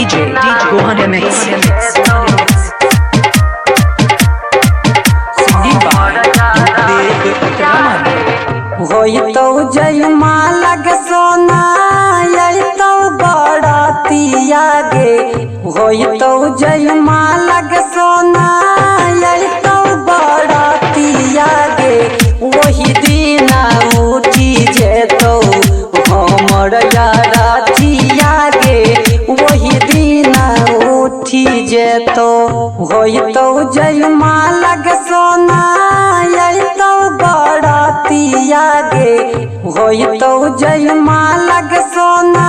DJ Gohan MX. होई तो जय मालग सोना यही तो बड़तिया गे। होई तो जय मालग सोना यही तो बड़तिया गे। वही दिन उठी जेतो हमर यारथिया गे। वही दिन उठी जेतो होई तो जय मालग सोना यही तो बड़तिया गे। होई तो जय मालग सोना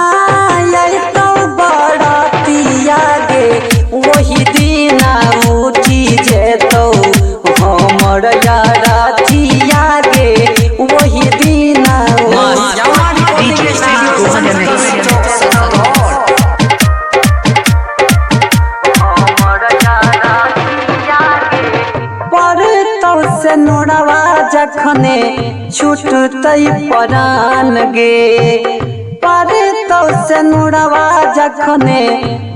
यही तो बड़तिया गे। वही दिन उठी जेतो हमर यारथिया गे। वही दिन DJ Gohan MX. से नोड़वा जखने छूटतई परान गे। पारे तो से नोड़वा जखने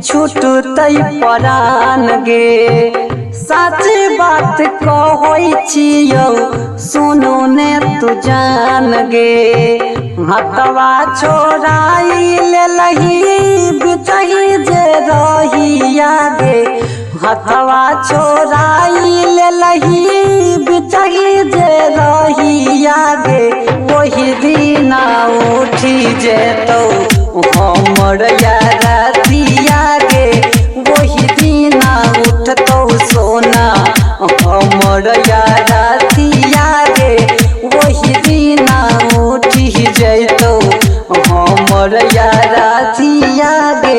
छूटतई परान गे। सच्ची बात कहै छियौ सुनू ने तू जान गे। हतवा छोड़ाई ले लही बिचही जे रहिया गे। हथवा छोड़ाई ले लही बिचही जे रहिया गे। वही दिन उठी जेतो हमर यारथिया गे। वही दिन उठतो सोना हमर यारथिया गे। वही दिन उठी जेतो हमर यारथिया गे।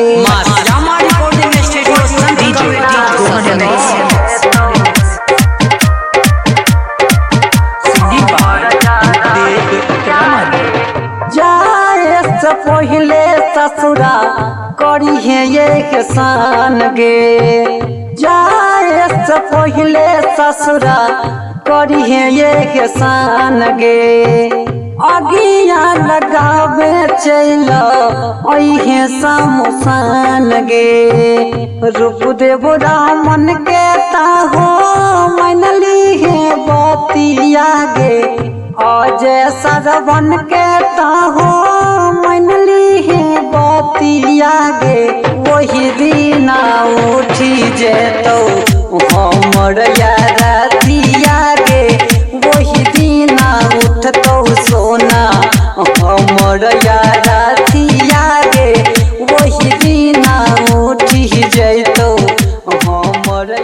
जाए से पहले ससुरा करी है ये किसान गे। जाए से पहले ससुरा करी है ये किसान गे। अगिया लगावे चल अहे समसान गे। रूप देव रामन के ताहो मनली है बतिया गे। अजय सरवन के ताहो मनली है बतिया गे। वही दिन उठी जेतो हमर यारथिया गे। वही दिन उठतो सोना हमर यारथिया गे। वही दिन उठी जेतो हमर